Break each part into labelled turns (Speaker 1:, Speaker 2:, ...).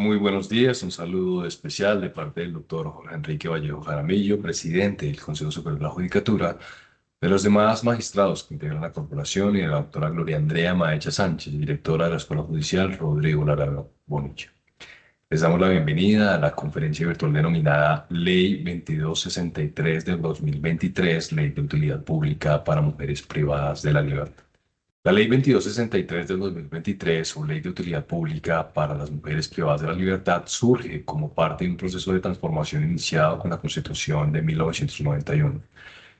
Speaker 1: Muy buenos días, un saludo especial de parte del doctor Jorge Enrique Vallejo Jaramillo, presidente del Consejo Superior de la Judicatura, de los demás magistrados que integran la corporación y de la doctora Gloria Andrea Maecha Sánchez, directora de la Escuela Judicial Rodrigo Lara Bonilla. Les damos la bienvenida a la conferencia virtual denominada Ley 2263 del 2023, Ley de Utilidad Pública para Mujeres Privadas de la Libertad. La Ley 2263 del 2023, o Ley de Utilidad Pública para las Mujeres Privadas de la Libertad, surge como parte de un proceso de transformación iniciado con la Constitución de 1991,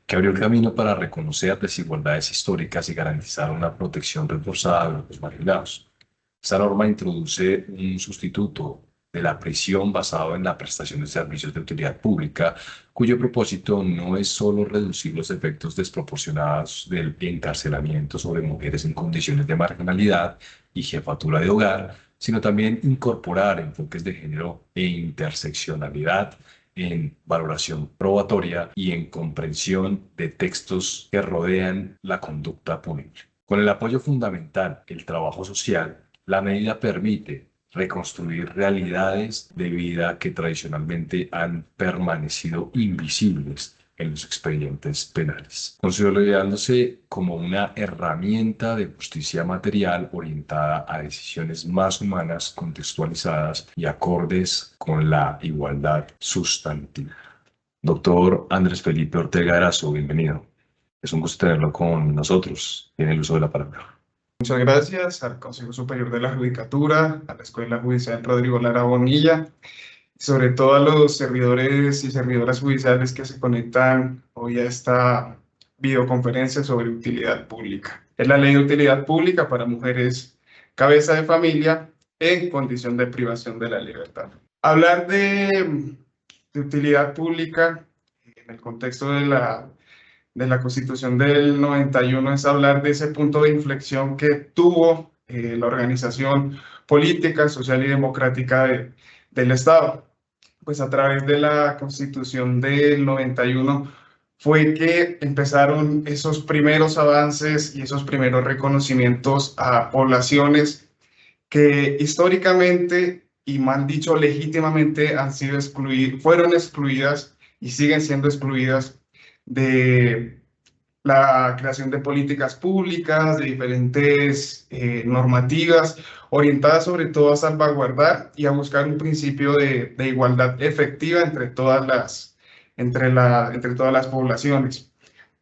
Speaker 1: que abrió el camino para reconocer desigualdades históricas y garantizar una protección reforzada de los marginados. Esta norma introduce un sustituto de la prisión basado en la prestación de servicios de utilidad pública, cuyo propósito no es solo reducir los efectos desproporcionados del encarcelamiento sobre mujeres en condiciones de marginalidad y jefatura de hogar, sino también incorporar enfoques de género e interseccionalidad en valoración probatoria y en comprensión de textos que rodean la conducta punible. Con el apoyo fundamental, el trabajo social, la medida permite reconstruir realidades de vida que tradicionalmente han permanecido invisibles en los expedientes penales, consolidándose como una herramienta de justicia material orientada a decisiones más humanas, contextualizadas y acordes con la igualdad sustantiva. Doctor Andrés Felipe Ortega Erazo, bienvenido. Es un gusto tenerlo con nosotros. Tiene el uso de la palabra.
Speaker 2: Muchas gracias al Consejo Superior de la Judicatura, a la Escuela Judicial Rodrigo Lara Bonilla, y sobre todo a los servidores y servidoras judiciales que se conectan hoy a esta videoconferencia sobre utilidad pública. Es la Ley de Utilidad Pública para mujeres cabeza de familia en condición de privación de la libertad. Hablar de utilidad pública en el contexto de la Constitución del 91 es hablar de ese punto de inflexión que tuvo la organización política, social y democrática del Estado. Pues a través de la Constitución del 91 fue que empezaron esos primeros avances y esos primeros reconocimientos a poblaciones que históricamente y mal dicho legítimamente han sido fueron excluidas y siguen siendo excluidas de la creación de políticas públicas, de diferentes normativas, orientadas sobre todo a salvaguardar y a buscar un principio de igualdad efectiva entre todas las poblaciones.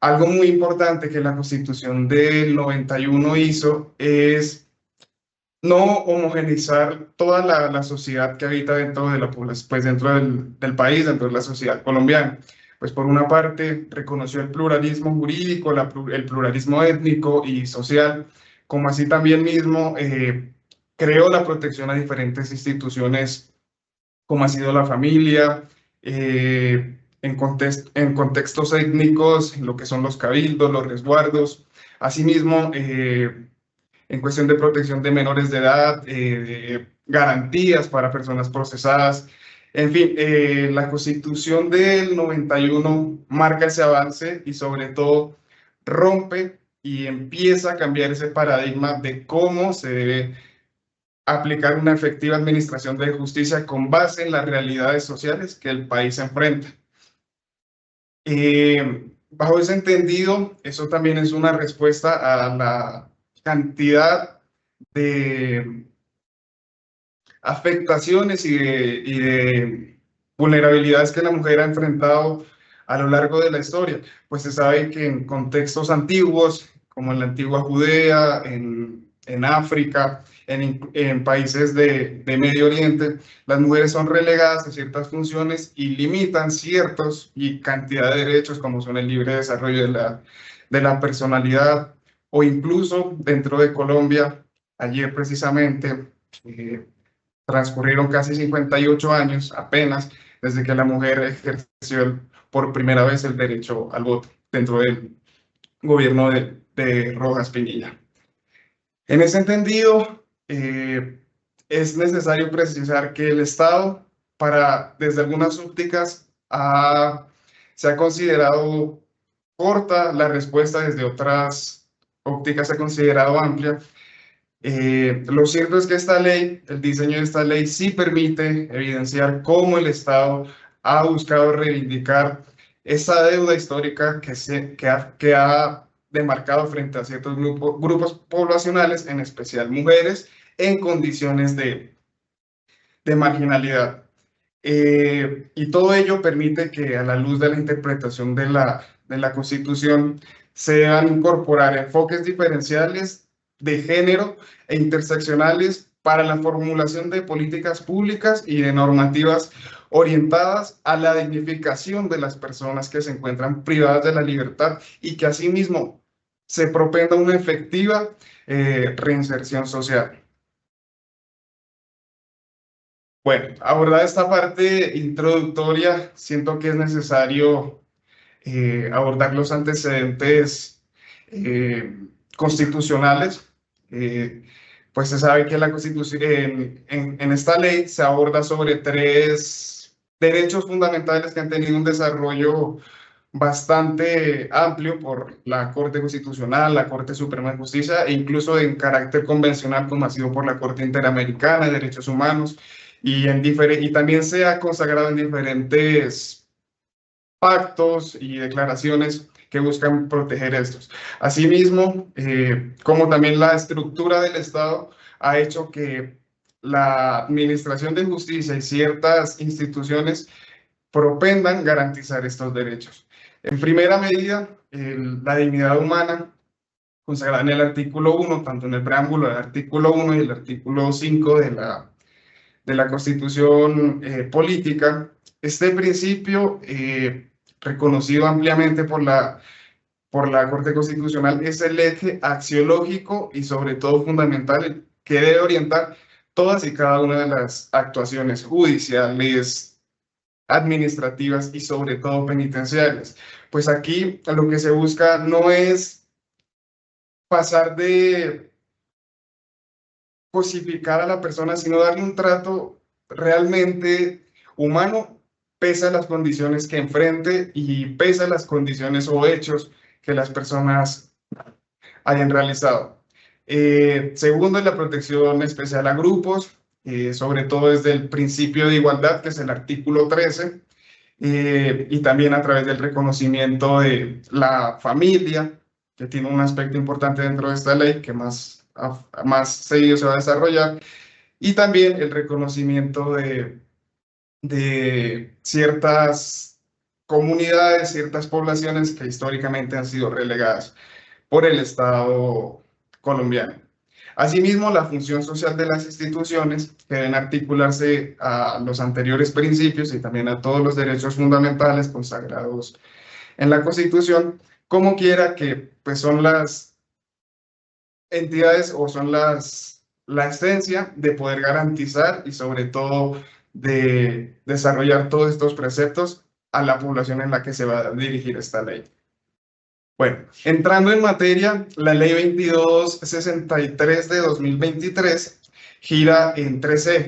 Speaker 2: Algo muy importante que la Constitución del 91 hizo es no homogeneizar toda la sociedad que habita dentro de la población, pues dentro del país, dentro de la sociedad colombiana. Pues por una parte reconoció el pluralismo jurídico, el pluralismo étnico y social, como así también mismo creó la protección a diferentes instituciones, como ha sido la familia, en contextos étnicos, lo que son los cabildos, los resguardos, asimismo en cuestión de protección de menores de edad, garantías para personas procesadas. En fin, la Constitución del 91 marca ese avance y sobre todo rompe y empieza a cambiar ese paradigma de cómo se debe aplicar una efectiva administración de justicia con base en las realidades sociales que el país enfrenta. Bajo ese entendido, eso también es una respuesta a la cantidad de afectaciones y de vulnerabilidades que la mujer ha enfrentado a lo largo de la historia. Pues se sabe que en contextos antiguos, como en la antigua Judea, en África, en países de Medio Oriente, las mujeres son relegadas a ciertas funciones y limitan ciertos y cantidad de derechos como son el libre desarrollo de la personalidad o incluso dentro de Colombia, ayer precisamente transcurrieron casi 58 años apenas desde que la mujer ejerció por primera vez el derecho al voto dentro del gobierno de Rojas Pinilla. En ese entendido, es necesario precisar que el Estado, desde algunas ópticas, se ha considerado corta la respuesta, desde otras ópticas se ha considerado amplia, Lo cierto es que esta ley, el diseño de esta ley sí permite evidenciar cómo el Estado ha buscado reivindicar esa deuda histórica que ha demarcado frente a ciertos grupos poblacionales, en especial mujeres, en condiciones de marginalidad. Y todo ello permite que, a la luz de la interpretación de la Constitución, sean incorporar enfoques diferenciales de género e interseccionales para la formulación de políticas públicas y de normativas orientadas a la dignificación de las personas que se encuentran privadas de la libertad y que asimismo se propenda una efectiva reinserción social. Bueno, abordada esta parte introductoria, siento que es necesario abordar los antecedentes eh, constitucionales. Eh, pues se sabe que la Constitución, en esta ley se aborda sobre tres derechos fundamentales que han tenido un desarrollo bastante amplio por la Corte Constitucional, la Corte Suprema de Justicia e incluso en carácter convencional como ha sido por la Corte Interamericana de Derechos Humanos y también se ha consagrado en diferentes pactos y declaraciones que buscan proteger estos. Asimismo, como también la estructura del Estado ha hecho que la Administración de Justicia y ciertas instituciones propendan garantizar estos derechos. En primera medida, la dignidad humana, consagrada en el artículo 1, tanto en el preámbulo del artículo 1 y el artículo 5 de la Constitución política. Este principio, reconocido ampliamente por la Corte Constitucional, es el eje axiológico y sobre todo fundamental que debe orientar todas y cada una de las actuaciones judiciales, administrativas y sobre todo penitenciarias. Pues aquí lo que se busca no es pasar de cosificar a la persona, sino darle un trato realmente humano, pese a las condiciones que enfrente y pese a las condiciones o hechos que las personas hayan realizado. Segundo, la protección especial a grupos, sobre todo desde el principio de igualdad, que es el artículo 13, y también a través del reconocimiento de la familia, que tiene un aspecto importante dentro de esta ley, que más seguido se va a desarrollar, y también el reconocimiento de ciertas comunidades, ciertas poblaciones que históricamente han sido relegadas por el Estado colombiano. Asimismo, la función social de las instituciones, que deben articularse a los anteriores principios y también a todos los derechos fundamentales consagrados en la Constitución, como quiera que pues son las entidades o son la esencia de poder garantizar y sobre todo de desarrollar todos estos preceptos a la población en la que se va a dirigir esta ley. Bueno, entrando en materia, la ley 2263 de 2023 gira en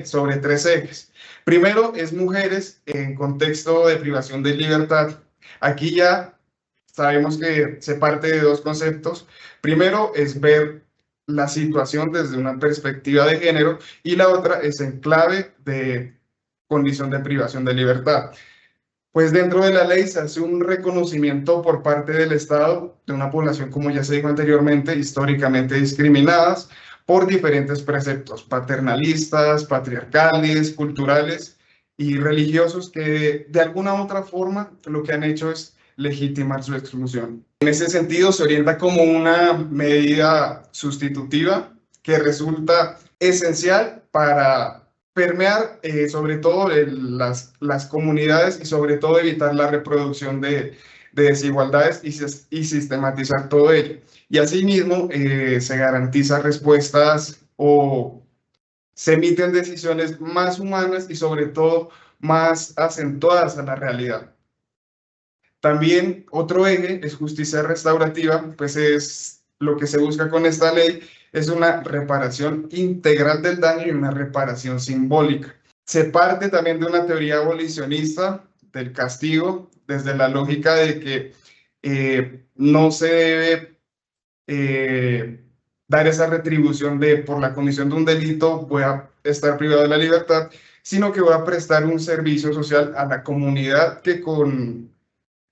Speaker 2: sobre tres ejes. Primero es mujeres en contexto de privación de libertad. Aquí ya sabemos que se parte de dos conceptos. Primero es ver la situación desde una perspectiva de género y la otra es en clave de condición de privación de libertad. Pues dentro de la ley se hace un reconocimiento por parte del Estado de una población, como ya se dijo anteriormente, históricamente discriminadas por diferentes preceptos paternalistas, patriarcales, culturales y religiosos que de alguna u otra forma lo que han hecho es legitimar su exclusión. En ese sentido se orienta como una medida sustitutiva que resulta esencial para permear sobre todo las comunidades y sobre todo evitar la reproducción de desigualdades y sistematizar todo ello. Y asimismo se garantiza respuestas o se emiten decisiones más humanas y sobre todo más acentuadas a la realidad. También otro eje es justicia restaurativa, pues es lo que se busca con esta ley, es una reparación integral del daño y una reparación simbólica. Se parte también de una teoría abolicionista del castigo, desde la lógica de que no se debe dar esa retribución de por la comisión de un delito voy a estar privado de la libertad, sino que voy a prestar un servicio social a la comunidad que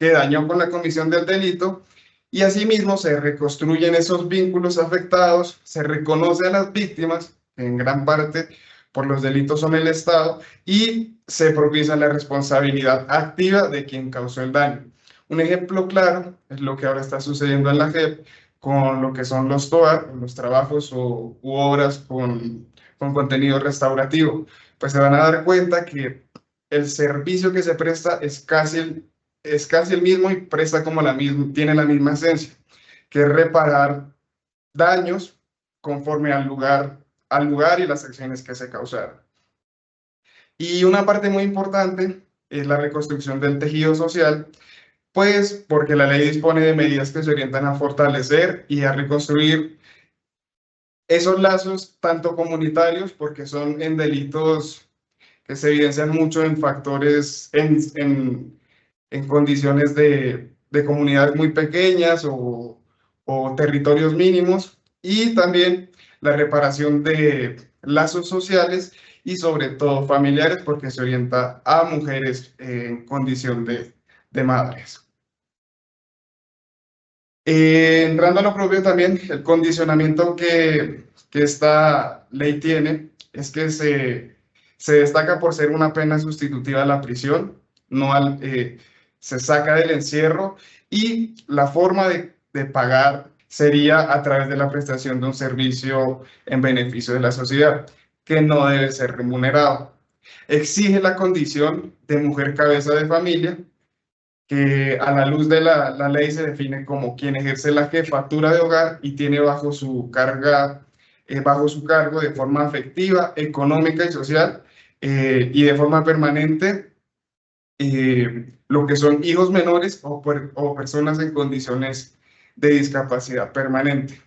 Speaker 2: dañó con la comisión del delito, y asimismo se reconstruyen esos vínculos afectados, se reconoce a las víctimas, que en gran parte por los delitos son el Estado, y se propicia la responsabilidad activa de quien causó el daño. Un ejemplo claro es lo que ahora está sucediendo en la JEP con lo que son los TOA, los trabajos u obras con contenido restaurativo. Pues se van a dar cuenta que el servicio que se presta es casi el mismo y presta como tiene la misma esencia, que es reparar daños conforme al lugar y las acciones que se causaron. Y una parte muy importante es la reconstrucción del tejido social, pues porque la ley dispone de medidas que se orientan a fortalecer y a reconstruir esos lazos, tanto comunitarios, porque son en delitos que se evidencian mucho en factores, en condiciones de comunidades muy pequeñas o territorios mínimos, y también la reparación de lazos sociales y sobre todo familiares, porque se orienta a mujeres en condición de madres. Entrando a lo propio también, el condicionamiento que esta ley tiene es que se destaca por ser una pena sustitutiva a la prisión, no se saca del encierro, y la forma de pagar sería a través de la prestación de un servicio en beneficio de la sociedad, que no debe ser remunerado. Exige la condición de mujer cabeza de familia, que a la luz de la ley se define como quien ejerce la jefatura de hogar y tiene bajo su cargo de forma afectiva, económica y social, y de forma permanente, lo que son hijos menores o personas en condiciones de discapacidad permanente.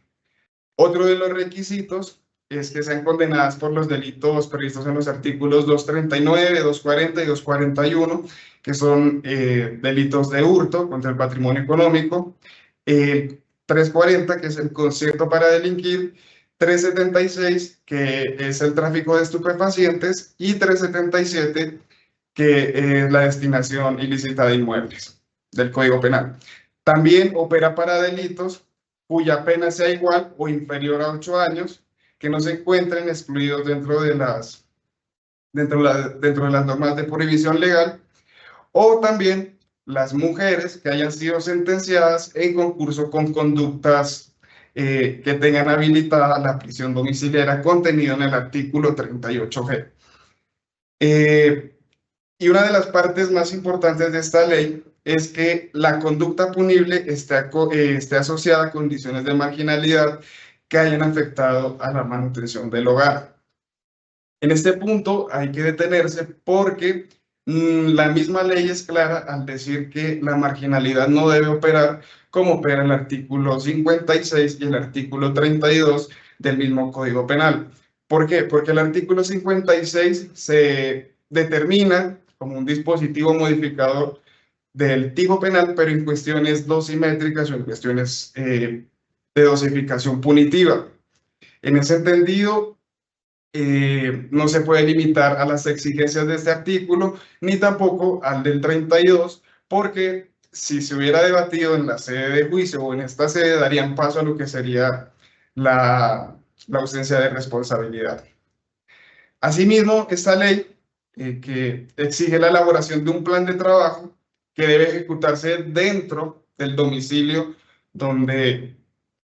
Speaker 2: Otro de los requisitos es que sean condenadas por los delitos previstos en los artículos 239, 240 y 241, que son delitos de hurto contra el patrimonio económico, 340, que es el concierto para delinquir, 376, que es el tráfico de estupefacientes, y 377, que es la destinación ilícita de inmuebles del Código Penal. También opera para delitos cuya pena sea igual o inferior a 8 años, que no se encuentren excluidos dentro de las normas de prohibición legal, o también las mujeres que hayan sido sentenciadas en concurso con conductas que tengan habilitada la prisión domiciliaria contenido en el artículo 38G. Y una de las partes más importantes de esta ley es que la conducta punible esté asociada a condiciones de marginalidad que hayan afectado a la manutención del hogar. En este punto hay que detenerse porque la misma ley es clara al decir que la marginalidad no debe operar como opera el artículo 56 y el artículo 32 del mismo Código Penal. ¿Por qué? Porque el artículo 56 se determina como un dispositivo modificador del tipo penal, pero en cuestiones dosimétricas o en cuestiones de dosificación punitiva. En ese entendido, no se puede limitar a las exigencias de este artículo, ni tampoco al del 32, porque si se hubiera debatido en la sede de juicio o en esta sede, darían paso a lo que sería la ausencia de responsabilidad. Asimismo, esta ley que exige la elaboración de un plan de trabajo que debe ejecutarse dentro del domicilio donde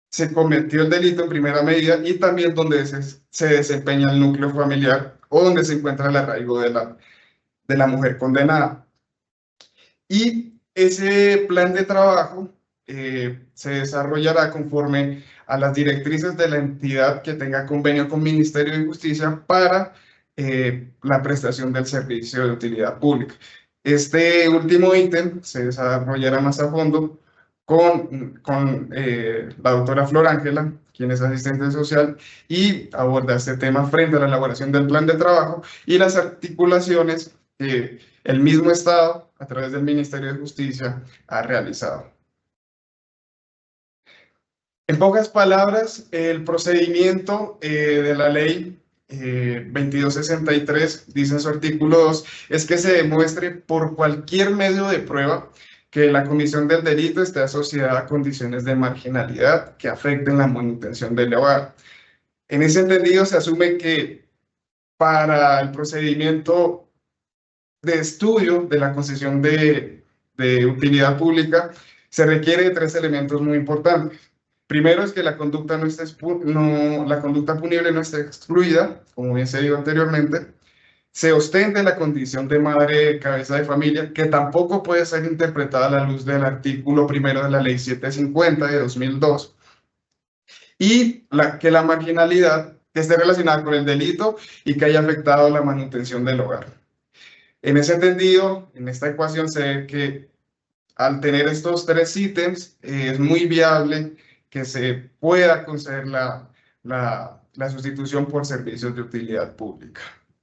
Speaker 2: se cometió el delito en primera medida y también donde se desempeña el núcleo familiar o donde se encuentra el arraigo de la mujer condenada. Y ese plan de trabajo se desarrollará conforme a las directrices de la entidad que tenga convenio con Ministerio de Justicia para la prestación del servicio de utilidad pública. Este último ítem se desarrollará más a fondo con la doctora Flor Ángela, quien es asistente social, y aborda este tema frente a la elaboración del plan de trabajo y las articulaciones que el mismo Estado, a través del Ministerio de Justicia, ha realizado. En pocas palabras, el procedimiento de la ley 2263, dice en su artículo 2, es que se demuestre por cualquier medio de prueba que la comisión del delito esté asociada a condiciones de marginalidad que afecten la manutención del hogar. En ese entendido, se asume que para el procedimiento de estudio de la concesión de utilidad pública se requiere de tres elementos muy importantes. Primero es que la conducta, la conducta punible no esté excluida, como bien se dijo anteriormente. Se ostente la condición de madre cabeza de familia, que tampoco puede ser interpretada a la luz del artículo primero de la Ley 750 de 2002. Y que la marginalidad que esté relacionada con el delito y que haya afectado la manutención del hogar. En ese entendido, en esta ecuación se ve que al tener estos tres ítems, es muy viable que se pueda conceder la sustitución por servicios de utilidad pública.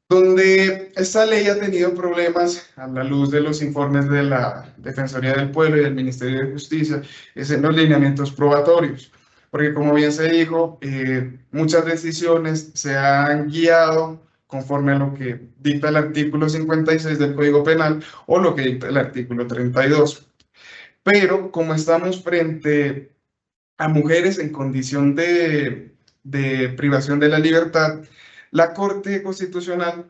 Speaker 2: Donde esta ley ha tenido problemas a la luz de los informes de la Defensoría del Pueblo y del Ministerio de Justicia, es en los lineamientos probatorios. Porque como bien se dijo, muchas decisiones se han guiado conforme a lo que dicta el artículo 56 del Código Penal o lo que dicta el artículo 32. Pero como estamos frente a mujeres en condición de privación de la libertad, la Corte Constitucional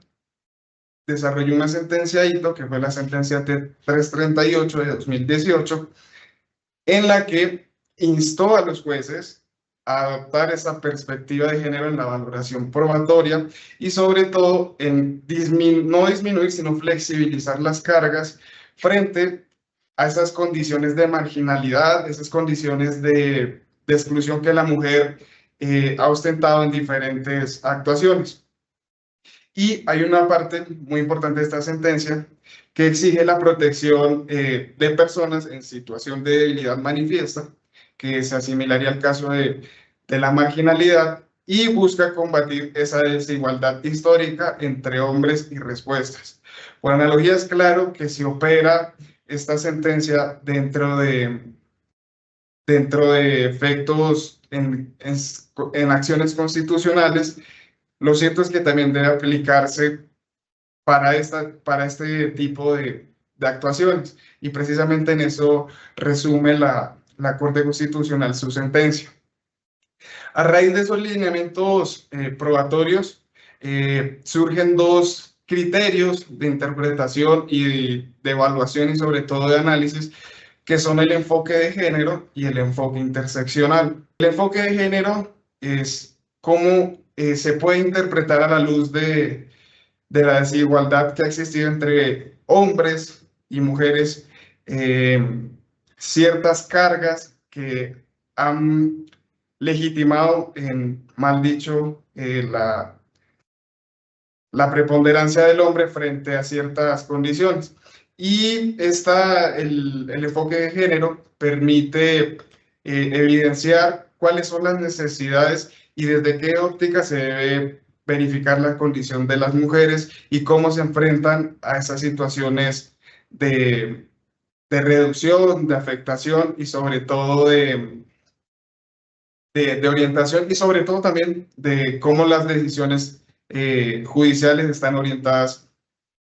Speaker 2: desarrolló una sentencia hito, que fue la sentencia T338 de 2018, en la que instó a los jueces a adoptar esa perspectiva de género en la valoración probatoria y sobre todo en no disminuir, sino flexibilizar las cargas frente a esas condiciones de marginalidad, esas condiciones de exclusión que la mujer ha ostentado en diferentes actuaciones. Y hay una parte muy importante de esta sentencia que exige la protección de personas en situación de debilidad manifiesta, que se asimilaría al caso de la marginalidad, y busca combatir esa desigualdad histórica entre hombres y respuestas. Por analogía, es claro que si opera esta sentencia dentro de efectos en acciones constitucionales, lo cierto es que también debe aplicarse para este tipo de actuaciones. Y precisamente en eso resume la Corte Constitucional su sentencia. A raíz de esos lineamientos probatorios, surgen dos criterios de interpretación y de evaluación y sobre todo de análisis, que son el enfoque de género y el enfoque interseccional. El enfoque de género es cómo se puede interpretar a la luz de la desigualdad que ha existido entre hombres y mujeres, ciertas cargas que han legitimado, mal dicho, la preponderancia del hombre frente a ciertas condiciones. Y el enfoque de género permite evidenciar cuáles son las necesidades y desde qué óptica se debe verificar la condición de las mujeres y cómo se enfrentan a esas situaciones de reducción, de afectación y sobre todo de orientación y sobre todo también de cómo las decisiones judiciales están orientadas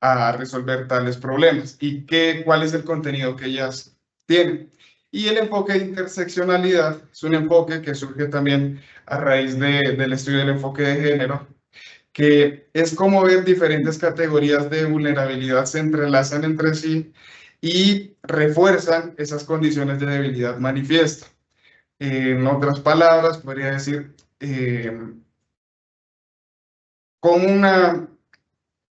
Speaker 2: a resolver tales problemas y cuál es el contenido que ellas tienen. Y el enfoque de interseccionalidad es un enfoque que surge también a raíz del estudio del enfoque de género, que es como ver diferentes categorías de vulnerabilidad se entrelazan entre sí y refuerzan esas condiciones de debilidad manifiesta. En otras palabras, podría decir, como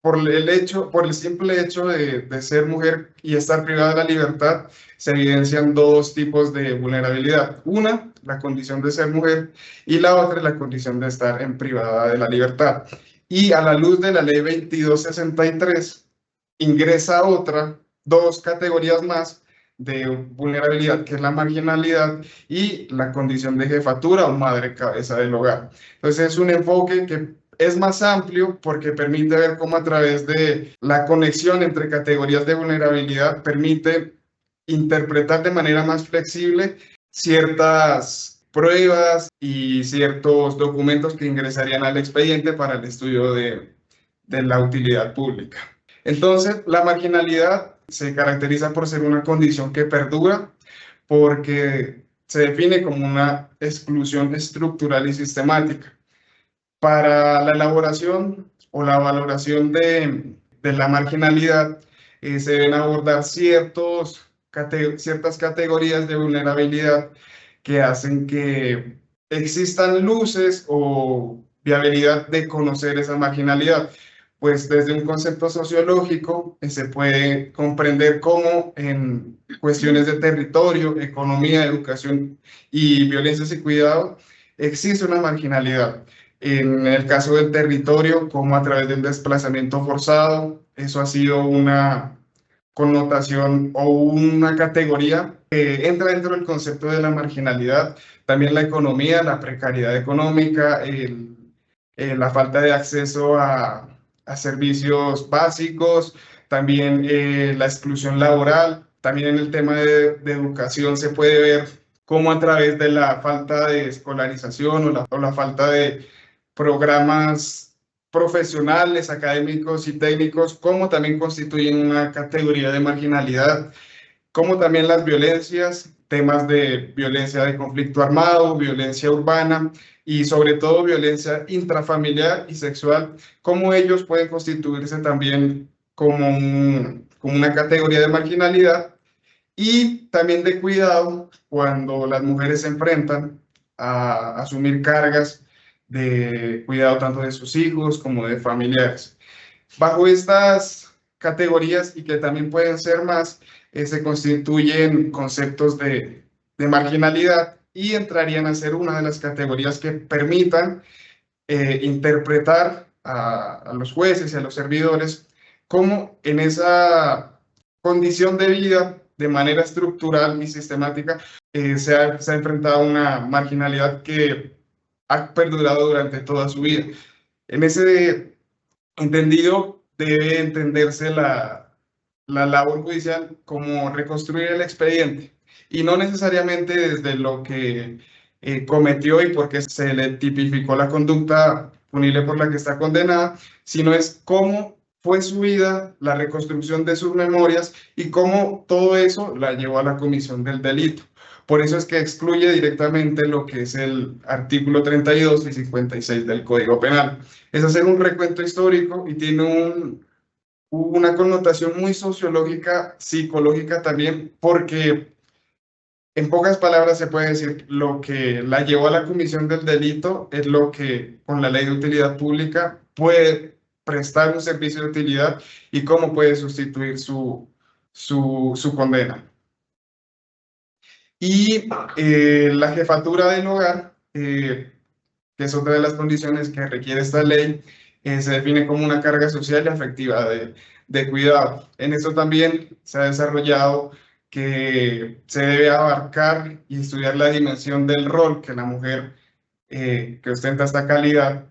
Speaker 2: por el simple hecho de ser mujer y estar privada de la libertad, se evidencian dos tipos de vulnerabilidad. Una, la condición de ser mujer, y la otra, la condición de estar privada de la libertad. Y a la luz de la ley 2263, ingresa dos categorías más de vulnerabilidad, que es la marginalidad y la condición de jefatura o madre cabeza del hogar. Entonces es un enfoque que es más amplio porque permite ver cómo a través de la conexión entre categorías de vulnerabilidad permite interpretar de manera más flexible ciertas pruebas y ciertos documentos que ingresarían al expediente para el estudio de la utilidad pública. Entonces, la marginalidad se caracteriza por ser una condición que perdura porque se define como una exclusión estructural y sistemática. Para la elaboración o la valoración de la marginalidad, se deben abordar ciertas categorías de vulnerabilidad que hacen que existan luces o viabilidad de conocer esa marginalidad. Pues desde un concepto sociológico se puede comprender cómo en cuestiones de territorio, economía, educación y violencias y cuidado existe una marginalidad. En el caso del territorio, como a través del desplazamiento forzado, eso ha sido una connotación o una categoría que entra dentro del concepto de la marginalidad. También la economía, la precariedad económica, la falta de acceso a servicios básicos, también la exclusión laboral. También en el tema de educación se puede ver cómo a través de la falta de escolarización o la falta de programas profesionales, académicos y técnicos, como también constituyen una categoría de marginalidad, como también las violencias, temas de violencia de conflicto armado, violencia urbana y sobre todo violencia intrafamiliar y sexual, como ellos pueden constituirse también como una categoría de marginalidad y también de cuidado cuando las mujeres se enfrentan a asumir cargas de cuidado tanto de sus hijos como de familiares. Bajo estas categorías, y que también pueden ser más, se constituyen conceptos de marginalidad y entrarían a ser una de las categorías que permitan interpretar a los jueces y a los servidores cómo en esa condición de vida, de manera estructural y sistemática, se ha enfrentado a una marginalidad que ha perdurado durante toda su vida. En ese entendido, debe entenderse la labor judicial como reconstruir el expediente y no necesariamente desde lo que cometió y porque se le tipificó la conducta punible por la que está condenada, sino es cómo fue su vida, la reconstrucción de sus memorias y cómo todo eso la llevó a la comisión del delito. Por eso es que excluye directamente lo que es el artículo 32 y 56 del Código Penal. Es hacer un recuento histórico y tiene una connotación muy sociológica, psicológica también, porque en pocas palabras se puede decir lo que la llevó a la comisión del delito es lo que con la ley de utilidad pública puede prestar un servicio de utilidad y cómo puede sustituir su condena. Y la jefatura del hogar, que es otra de las condiciones que requiere esta ley, se define como una carga social y afectiva de cuidado. En esto también se ha desarrollado que se debe abarcar y estudiar la dimensión del rol que la mujer que ostenta esta calidad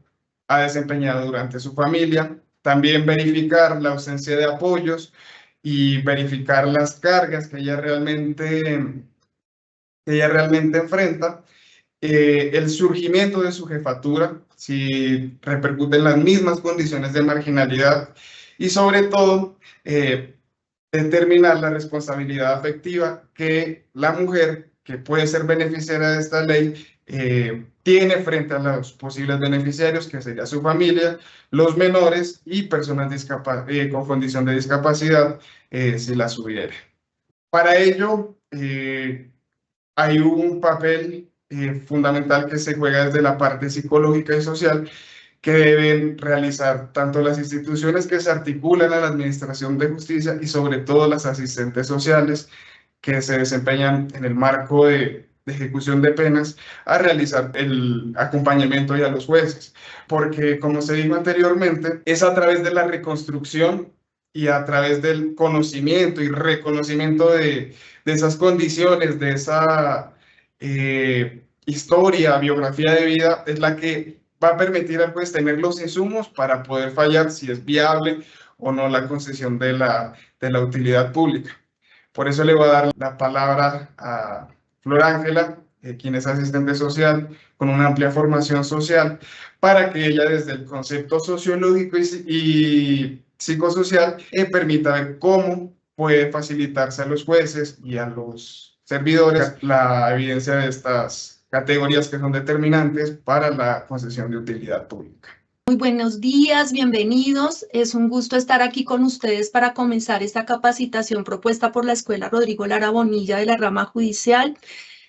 Speaker 2: ha desempeñado durante su familia. También verificar la ausencia de apoyos y verificar las cargas que ella realmente enfrenta, el surgimiento de su jefatura, si repercute en las mismas condiciones de marginalidad y sobre todo determinar la responsabilidad afectiva que la mujer, que puede ser beneficiaria de esta ley, tiene frente a los posibles beneficiarios, que sería su familia, los menores y personas con condición de discapacidad, si las hubiere. Para ello, hay un papel fundamental que se juega desde la parte psicológica y social que deben realizar tanto las instituciones que se articulan a la administración de justicia y sobre todo las asistentes sociales que se desempeñan en el marco de ejecución de penas a realizar el acompañamiento y a los jueces. Porque, como se dijo anteriormente, es a través de la reconstrucción y a través del conocimiento y reconocimiento de esas condiciones, de esa historia, biografía de vida, es la que va a permitir al juez tener los insumos para poder fallar si es viable o no la concesión de la utilidad pública. Por eso le voy a dar la palabra a Flor Ángela, quien es asistente social, con una amplia formación social, para que ella desde el concepto sociológico y psicosocial permita ver cómo puede facilitarse a los jueces y a los servidores la evidencia de estas categorías que son determinantes para la concesión de utilidad pública.
Speaker 3: Muy buenos días, bienvenidos. Es un gusto estar aquí con ustedes para comenzar esta capacitación propuesta por la Escuela Rodrigo Lara Bonilla de la rama judicial,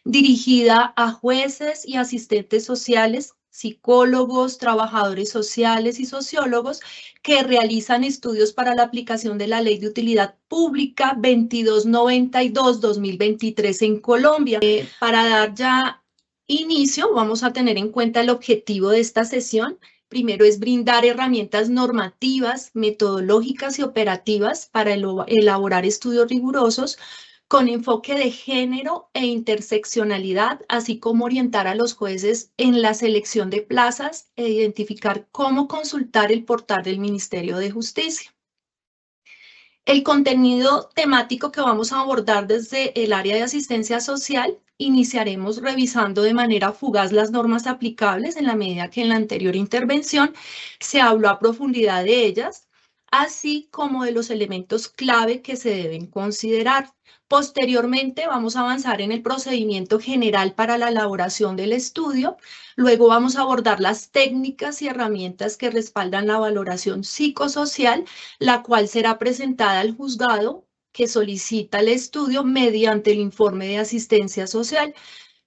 Speaker 3: dirigida a jueces y asistentes sociales, psicólogos, trabajadores sociales y sociólogos que realizan estudios para la aplicación de la Ley de Utilidad Pública 2292-2023 en Colombia. Para dar ya inicio, vamos a tener en cuenta el objetivo de esta sesión. Primero es brindar herramientas normativas, metodológicas y operativas para elaborar estudios rigurosos con enfoque de género e interseccionalidad, así como orientar a los jueces en la selección de plazas e identificar cómo consultar el portal del Ministerio de Justicia. El contenido temático que vamos a abordar desde el área de asistencia social, iniciaremos revisando de manera fugaz las normas aplicables en la medida que en la anterior intervención se habló a profundidad de ellas, así como de los elementos clave que se deben considerar. Posteriormente vamos a avanzar en el procedimiento general para la elaboración del estudio. Luego vamos a abordar las técnicas y herramientas que respaldan la valoración psicosocial, la cual será presentada al juzgado que solicita el estudio mediante el informe de asistencia social.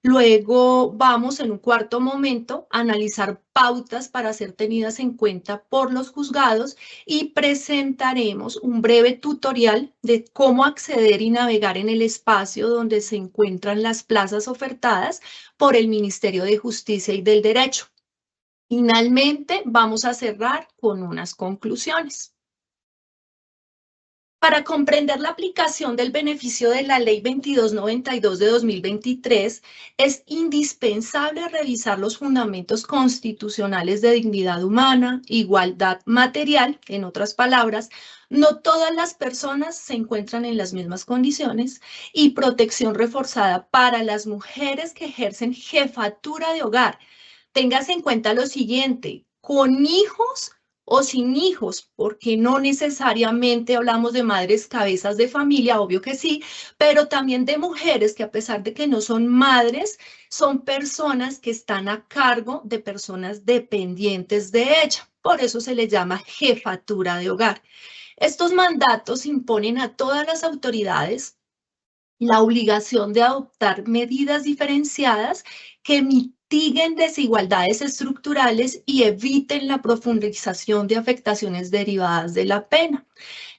Speaker 3: Luego vamos en un cuarto momento a analizar pautas para ser tenidas en cuenta por los juzgados y presentaremos un breve tutorial de cómo acceder y navegar en el espacio donde se encuentran las plazas ofertadas por el Ministerio de Justicia y del Derecho. Finalmente, vamos a cerrar con unas conclusiones. Para comprender la aplicación del beneficio de la Ley 2292 de 2023, es indispensable revisar los fundamentos constitucionales de dignidad humana, igualdad material, en otras palabras, no todas las personas se encuentran en las mismas condiciones, y protección reforzada para las mujeres que ejercen jefatura de hogar. Téngase en cuenta lo siguiente: con hijos o sin hijos, porque no necesariamente hablamos de madres cabezas de familia, obvio que sí, pero también de mujeres que a pesar de que no son madres, son personas que están a cargo de personas dependientes de ella. Por eso se le llama jefatura de hogar. Estos mandatos imponen a todas las autoridades la obligación de adoptar medidas diferenciadas que mitiguen desigualdades estructurales y eviten la profundización de afectaciones derivadas de la pena.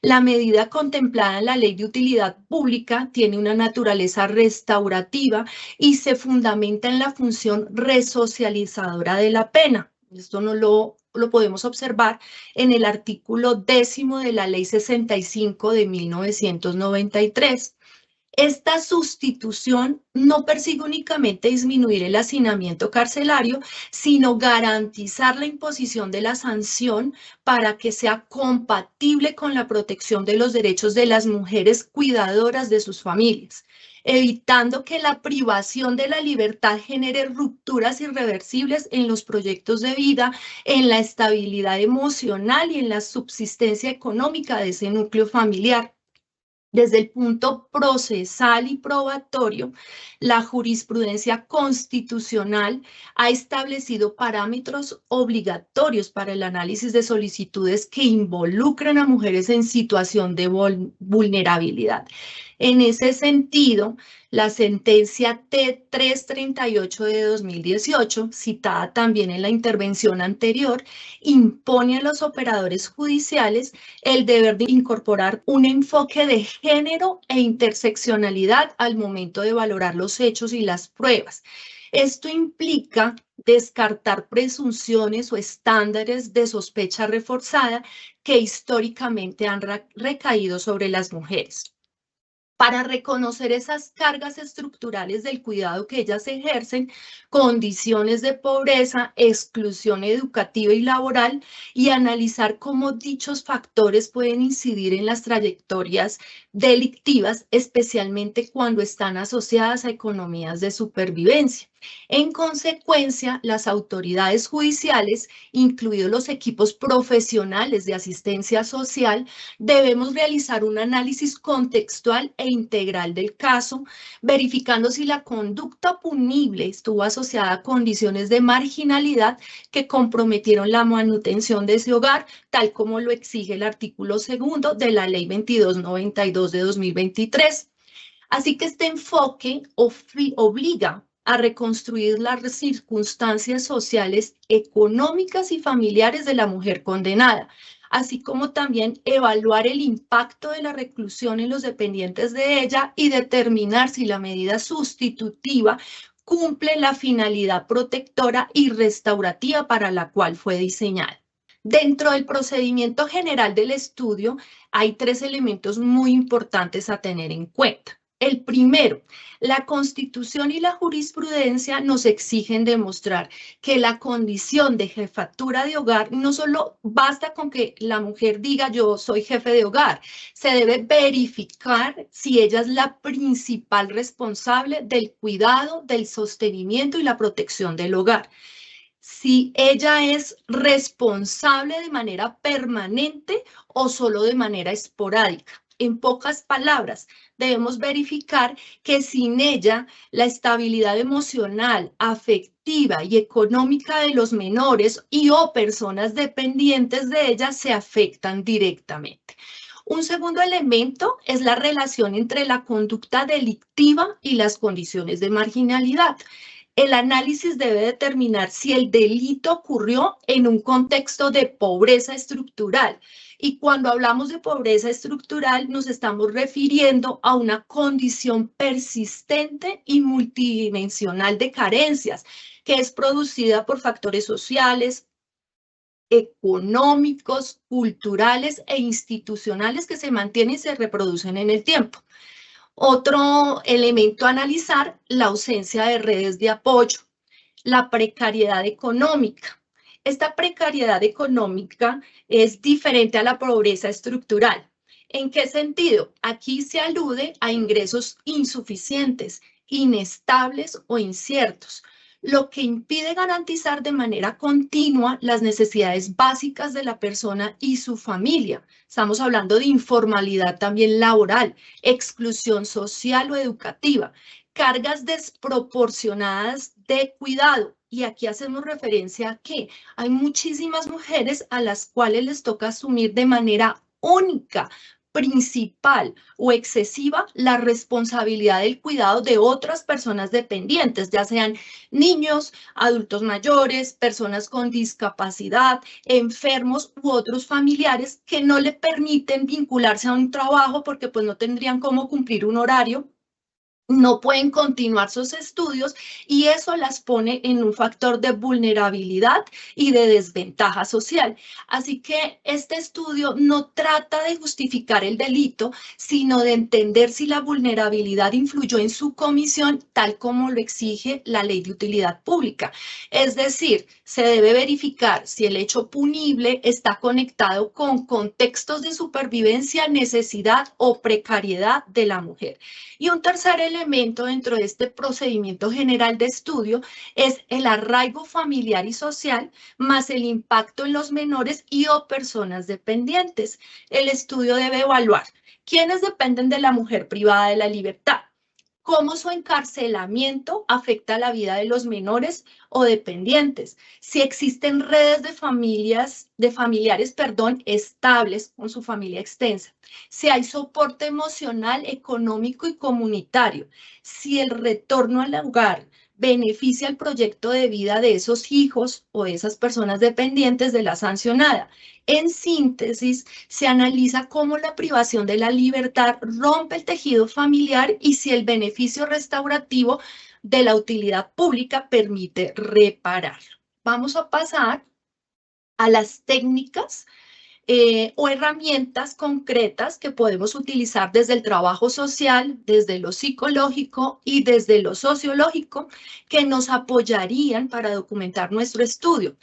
Speaker 3: La medida contemplada en la Ley de Utilidad Pública tiene una naturaleza restaurativa y se fundamenta en la función resocializadora de la pena. Esto no lo podemos observar en el artículo 10 de la Ley 65 de 1993. Esta sustitución no persigue únicamente disminuir el hacinamiento carcelario, sino garantizar la imposición de la sanción para que sea compatible con la protección de los derechos de las mujeres cuidadoras de sus familias, evitando que la privación de la libertad genere rupturas irreversibles en los proyectos de vida, en la estabilidad emocional y en la subsistencia económica de ese núcleo familiar. Desde el punto procesal y probatorio, la jurisprudencia constitucional ha establecido parámetros obligatorios para el análisis de solicitudes que involucran a mujeres en situación de vulnerabilidad. En ese sentido, la sentencia T338 de 2018, citada también en la intervención anterior, impone a los operadores judiciales el deber de incorporar un enfoque de género e interseccionalidad al momento de valorar los hechos y las pruebas. Esto implica descartar presunciones o estándares de sospecha reforzada que históricamente han recaído sobre las mujeres. Para reconocer esas cargas estructurales del cuidado que ellas ejercen, condiciones de pobreza, exclusión educativa y laboral, y analizar cómo dichos factores pueden incidir en las trayectorias delictivas, especialmente cuando están asociadas a economías de supervivencia. En consecuencia, las autoridades judiciales, incluidos los equipos profesionales de asistencia social, debemos realizar un análisis contextual e integral del caso, verificando si la conducta punible estuvo asociada a condiciones de marginalidad que comprometieron la manutención de ese hogar, tal como lo exige el artículo 2 de la Ley 2292 de 2023. Así que este enfoque obliga a reconstruir las circunstancias sociales, económicas y familiares de la mujer condenada, así como también evaluar el impacto de la reclusión en los dependientes de ella y determinar si la medida sustitutiva cumple la finalidad protectora y restaurativa para la cual fue diseñada. Dentro del procedimiento general del estudio hay 3 elementos muy importantes a tener en cuenta. El primero, la Constitución y la jurisprudencia nos exigen demostrar que la condición de jefatura de hogar no solo basta con que la mujer diga yo soy jefe de hogar, se debe verificar si ella es la principal responsable del cuidado, del sostenimiento y la protección del hogar. Si ella es responsable de manera permanente o solo de manera esporádica. En pocas palabras, debemos verificar que sin ella la estabilidad emocional, afectiva y económica de los menores y o personas dependientes de ella se afectan directamente. Un segundo elemento es la relación entre la conducta delictiva y las condiciones de marginalidad. El análisis debe determinar si el delito ocurrió en un contexto de pobreza estructural. Y cuando hablamos de pobreza estructural, nos estamos refiriendo a una condición persistente y multidimensional de carencias, que es producida por factores sociales, económicos, culturales e institucionales que se mantienen y se reproducen en el tiempo. Otro elemento a analizar, la ausencia de redes de apoyo, la precariedad económica. Esta precariedad económica es diferente a la pobreza estructural. ¿En qué sentido? Aquí se alude a ingresos insuficientes, inestables o inciertos, lo que impide garantizar de manera continua las necesidades básicas de la persona y su familia. Estamos hablando de informalidad también laboral, exclusión social o educativa, cargas desproporcionadas de cuidado. Y aquí hacemos referencia a que hay muchísimas mujeres a las cuales les toca asumir de manera única, principal o excesiva la responsabilidad del cuidado de otras personas dependientes, ya sean niños, adultos mayores, personas con discapacidad, enfermos u otros familiares que no le permiten vincularse a un trabajo porque pues no tendrían cómo cumplir un horario, no pueden continuar sus estudios y eso las pone en un factor de vulnerabilidad y de desventaja social. Así que este estudio no trata de justificar el delito, sino de entender si la vulnerabilidad influyó en su comisión, tal como lo exige la Ley de Utilidad Pública. Es decir, se debe verificar si el hecho punible está conectado con contextos de supervivencia, necesidad o precariedad de la mujer. Y un tercer elemento dentro de este procedimiento general de estudio es el arraigo familiar y social, más el impacto en los menores y o personas dependientes. El estudio debe evaluar quiénes dependen de la mujer privada de la libertad, cómo su encarcelamiento afecta la vida de los menores o dependientes, si existen redes de familiares, estables con su familia extensa, si hay soporte emocional, económico y comunitario, si el retorno al hogar beneficia el proyecto de vida de esos hijos o de esas personas dependientes de la sancionada. En síntesis, se analiza cómo la privación de la libertad rompe el tejido familiar y si el beneficio restaurativo de la utilidad pública permite reparar. Vamos a pasar a las técnicas o herramientas concretas que podemos utilizar desde el trabajo social, desde lo psicológico y desde lo sociológico que nos apoyarían para documentar nuestro estudio.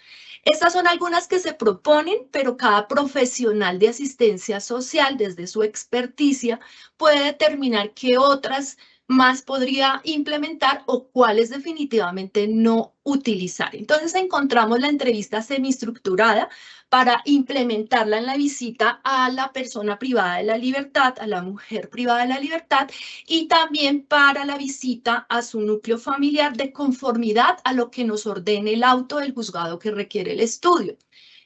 Speaker 3: Estas son algunas que se proponen, pero cada profesional de asistencia social, desde su experticia, puede determinar qué otras más podría implementar o cuáles definitivamente no utilizar. Entonces encontramos la entrevista semiestructurada para implementarla en la visita a la persona privada de la libertad, a la mujer privada de la libertad, y también para la visita a su núcleo familiar de conformidad a lo que nos ordene el auto del juzgado que requiere el estudio.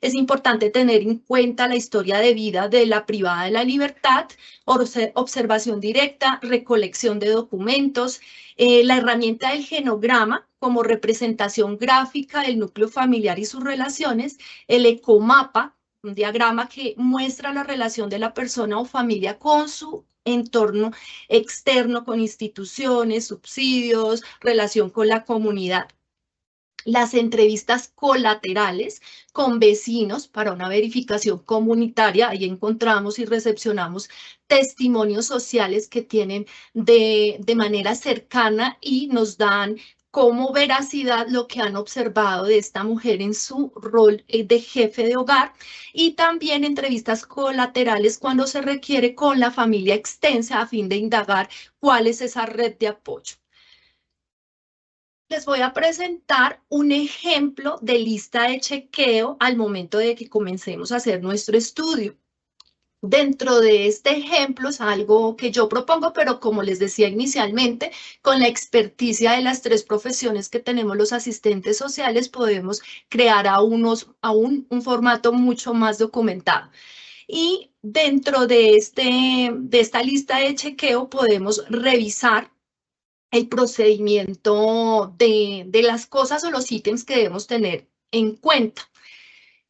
Speaker 3: Es importante tener en cuenta la historia de vida de la privada de la libertad, observación directa, recolección de documentos, la herramienta del genograma como representación gráfica del núcleo familiar y sus relaciones, el ecomapa, un diagrama que muestra la relación de la persona o familia con su entorno externo, con instituciones, subsidios, relación con la comunidad. Las entrevistas colaterales con vecinos para una verificación comunitaria. Ahí encontramos y recepcionamos testimonios sociales que tienen de manera cercana y nos dan como veracidad lo que han observado de esta mujer en su rol de jefe de hogar, y también entrevistas colaterales cuando se requiere con la familia extensa a fin de indagar cuál es esa red de apoyo. Les voy a presentar un ejemplo de lista de chequeo al momento de que comencemos a hacer nuestro estudio. Dentro de este ejemplo es algo que yo propongo, pero como les decía inicialmente, con la experticia de las tres profesiones que tenemos los asistentes sociales, podemos crear aún un formato mucho más documentado. Y dentro de esta lista de chequeo podemos revisar el procedimiento de las cosas o los ítems que debemos tener en cuenta.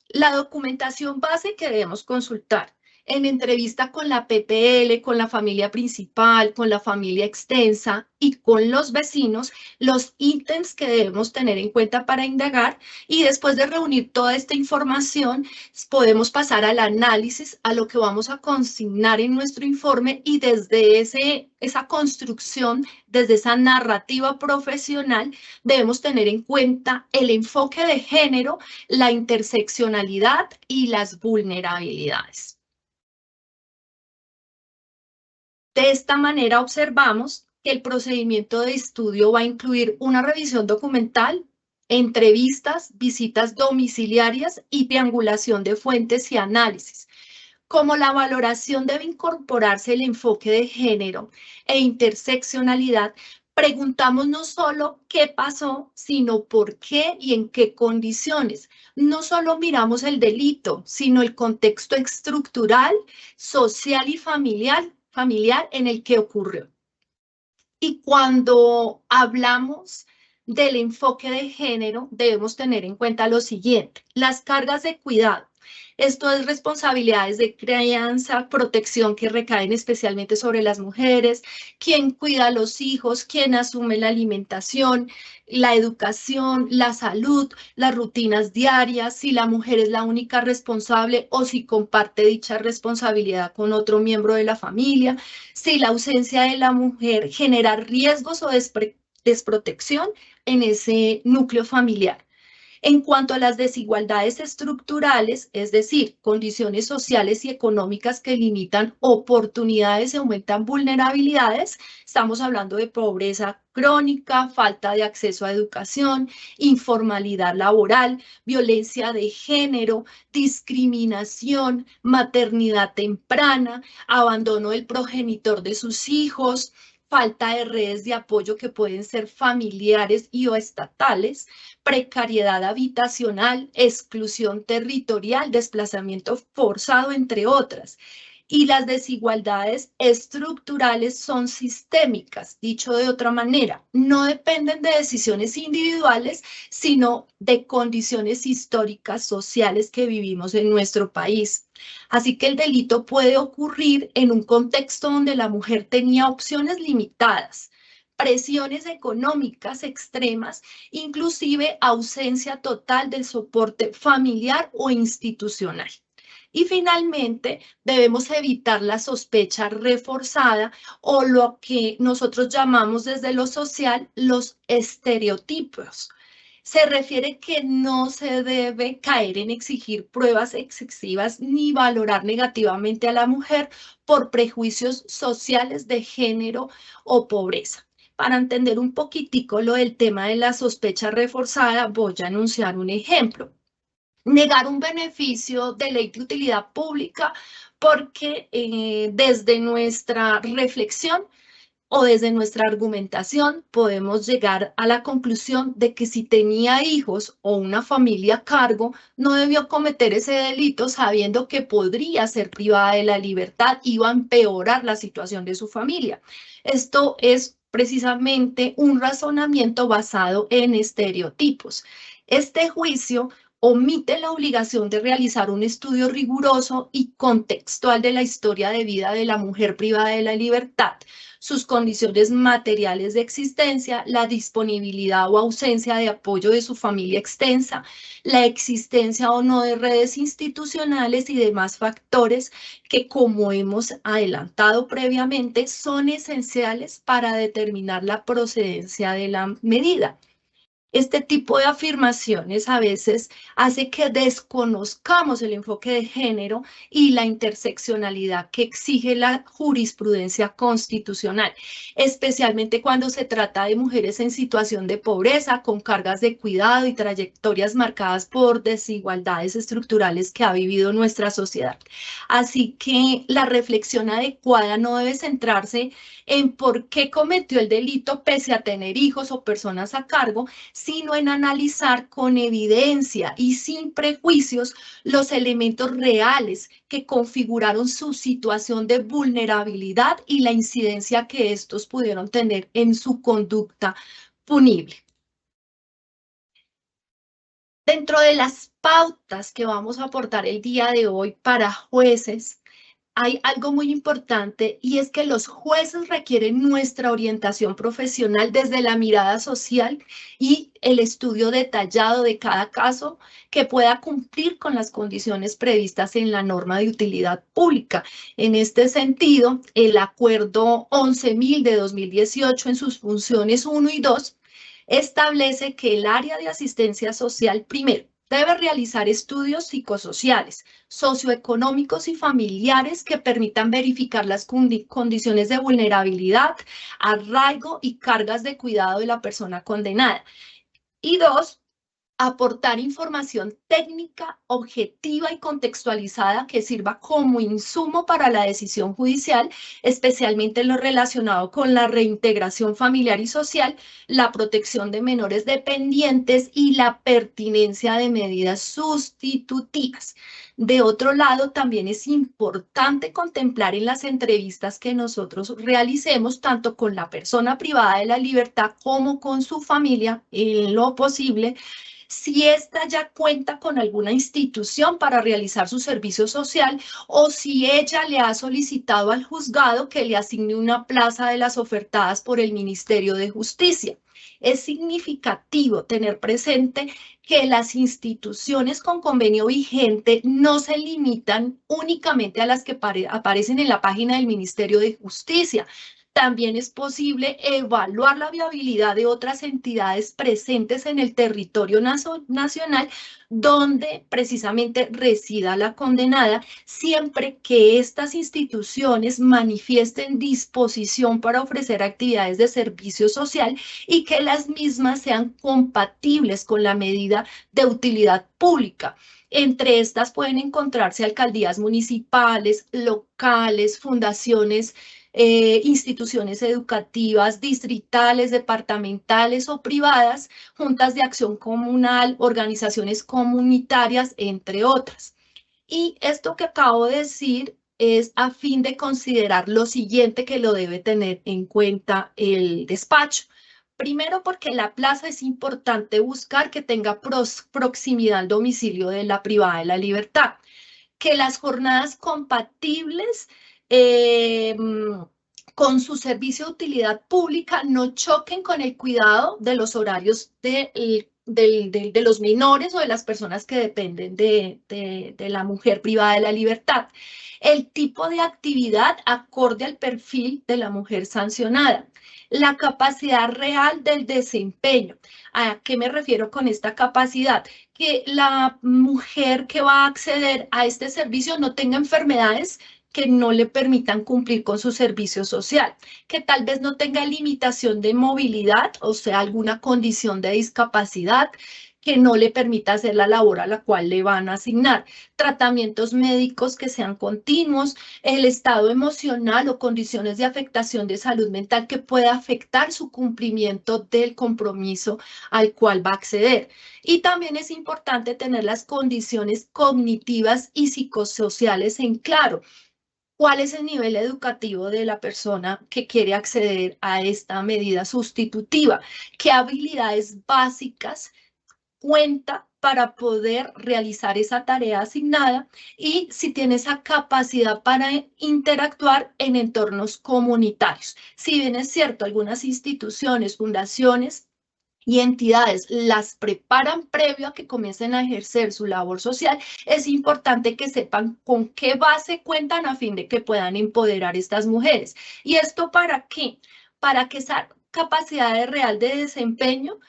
Speaker 3: La documentación base que debemos consultar en entrevista con la PPL, con la familia principal, con la familia extensa y con los vecinos, los ítems que debemos tener en cuenta para indagar, y después de reunir toda esta información podemos pasar al análisis, a lo que vamos a consignar en nuestro informe, y desde esa construcción, desde esa narrativa profesional, debemos tener en cuenta el enfoque de género, la interseccionalidad y las vulnerabilidades. De esta manera observamos que el procedimiento de estudio va a incluir una revisión documental, entrevistas, visitas domiciliarias y triangulación de fuentes y análisis. Como la valoración debe incorporarse el enfoque de género e interseccionalidad, preguntamos no solo qué pasó, sino por qué y en qué condiciones. No solo miramos el delito, sino el contexto estructural, social y familiar en el que ocurrió. Y cuando hablamos del enfoque de género, debemos tener en cuenta lo siguiente: las cargas de cuidado. Esto es responsabilidades de crianza, protección que recaen especialmente sobre las mujeres, quién cuida a los hijos, quién asume la alimentación, la educación, la salud, las rutinas diarias, si la mujer es la única responsable o si comparte dicha responsabilidad con otro miembro de la familia, si la ausencia de la mujer genera riesgos o desprotección en ese núcleo familiar. En cuanto a las desigualdades estructurales, es decir, condiciones sociales y económicas que limitan oportunidades y aumentan vulnerabilidades, estamos hablando de pobreza crónica, falta de acceso a educación, informalidad laboral, violencia de género, discriminación, maternidad temprana, abandono del progenitor de sus hijos, falta de redes de apoyo que pueden ser familiares y o estatales, precariedad habitacional, exclusión territorial, desplazamiento forzado, entre otras. Y las desigualdades estructurales son sistémicas, dicho de otra manera, no dependen de decisiones individuales, sino de condiciones históricas, sociales que vivimos en nuestro país. Así que el delito puede ocurrir en un contexto donde la mujer tenía opciones limitadas, presiones económicas extremas, inclusive ausencia total del soporte familiar o institucional. Y finalmente, debemos evitar la sospecha reforzada o lo que nosotros llamamos desde lo social los estereotipos. Se refiere que no se debe caer en exigir pruebas excesivas ni valorar negativamente a la mujer por prejuicios sociales de género o pobreza. Para entender un poquitico lo del tema de la sospecha reforzada, voy a anunciar un ejemplo. Negar un beneficio de ley de utilidad pública porque desde nuestra reflexión o desde nuestra argumentación podemos llegar a la conclusión de que si tenía hijos o una familia a cargo, no debió cometer ese delito sabiendo que podría ser privada de la libertad y iba a empeorar la situación de su familia. Esto es precisamente un razonamiento basado en estereotipos. Este juicio omite la obligación de realizar un estudio riguroso y contextual de la historia de vida de la mujer privada de la libertad, sus condiciones materiales de existencia, la disponibilidad o ausencia de apoyo de su familia extensa, la existencia o no de redes institucionales y demás factores que, como hemos adelantado previamente, son esenciales para determinar la procedencia de la medida. Este tipo de afirmaciones a veces hace que desconozcamos el enfoque de género y la interseccionalidad que exige la jurisprudencia constitucional, especialmente cuando se trata de mujeres en situación de pobreza, con cargas de cuidado y trayectorias marcadas por desigualdades estructurales que ha vivido nuestra sociedad. Así que la reflexión adecuada no debe centrarse en por qué cometió el delito pese a tener hijos o personas a cargo, sino en analizar con evidencia y sin prejuicios los elementos reales que configuraron su situación de vulnerabilidad y la incidencia que estos pudieron tener en su conducta punible. Dentro de las pautas que vamos a aportar el día de hoy para jueces, hay algo muy importante y es que los jueces requieren nuestra orientación profesional desde la mirada social y el estudio detallado de cada caso que pueda cumplir con las condiciones previstas en la norma de utilidad pública. En este sentido, el Acuerdo 11.000 de 2018 en sus funciones 1 y 2 establece que el área de asistencia social, primero, debe realizar estudios psicosociales, socioeconómicos y familiares que permitan verificar las condiciones de vulnerabilidad, arraigo y cargas de cuidado de la persona condenada. Y dos, aportar información técnica, objetiva y contextualizada que sirva como insumo para la decisión judicial, especialmente en lo relacionado con la reintegración familiar y social, la protección de menores dependientes y la pertinencia de medidas sustitutivas. De otro lado, también es importante contemplar en las entrevistas que nosotros realicemos, tanto con la persona privada de la libertad como con su familia, en lo posible, si ésta ya cuenta con alguna institución para realizar su servicio social o si ella le ha solicitado al juzgado que le asigne una plaza de las ofertadas por el Ministerio de Justicia. Es significativo tener presente que las instituciones con convenio vigente no se limitan únicamente a las que aparecen en la página del Ministerio de Justicia. También es posible evaluar la viabilidad de otras entidades presentes en el territorio nacional donde precisamente resida la condenada, siempre que estas instituciones manifiesten disposición para ofrecer actividades de servicio social y que las mismas sean compatibles con la medida de utilidad pública. Entre estas pueden encontrarse alcaldías municipales, locales, fundaciones, instituciones educativas, distritales, departamentales o privadas, juntas de acción comunal, organizaciones comunitarias, entre otras. Y esto que acabo de decir es a fin de considerar lo siguiente que lo debe tener en cuenta el despacho. Primero, porque la plaza es importante buscar que tenga proximidad al domicilio de la privada de la libertad, que las jornadas compatibles con su servicio de utilidad pública no choquen con el cuidado de los horarios del de los menores o de las personas que dependen de la mujer privada de la libertad. El tipo de actividad acorde al perfil de la mujer sancionada. La capacidad real del desempeño. ¿A qué me refiero con esta capacidad? Que la mujer que va a acceder a este servicio no tenga enfermedades que no le permitan cumplir con su servicio social, que tal vez no tenga limitación de movilidad, o sea, alguna condición de discapacidad que no le permita hacer la labor a la cual le van a asignar, tratamientos médicos que sean continuos, el estado emocional o condiciones de afectación de salud mental que pueda afectar su cumplimiento del compromiso al cual va a acceder. Y también es importante tener las condiciones cognitivas y psicosociales en claro. ¿Cuál es el nivel educativo de la persona que quiere acceder a esta medida sustitutiva? ¿Qué habilidades básicas cuenta para poder realizar esa tarea asignada? Y si tiene esa capacidad para interactuar en entornos comunitarios. Si bien es cierto, algunas instituciones, fundaciones y entidades las preparan previo a que comiencen a ejercer su labor social, es importante que sepan con qué base cuentan a fin de que puedan empoderar a estas mujeres. ¿Y esto para qué? Para que esa capacidad real de desempeño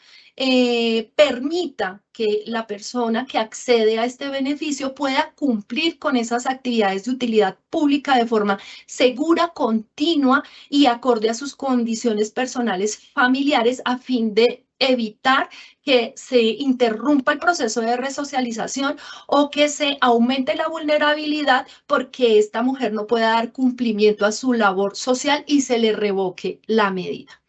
Speaker 3: permita que la persona que accede a este beneficio pueda cumplir con esas actividades de utilidad pública de forma segura, continua y acorde a sus condiciones personales familiares a fin de evitar que se interrumpa el proceso de resocialización o que se aumente la vulnerabilidad porque esta mujer no pueda dar cumplimiento a su labor social y se le revoque la medida.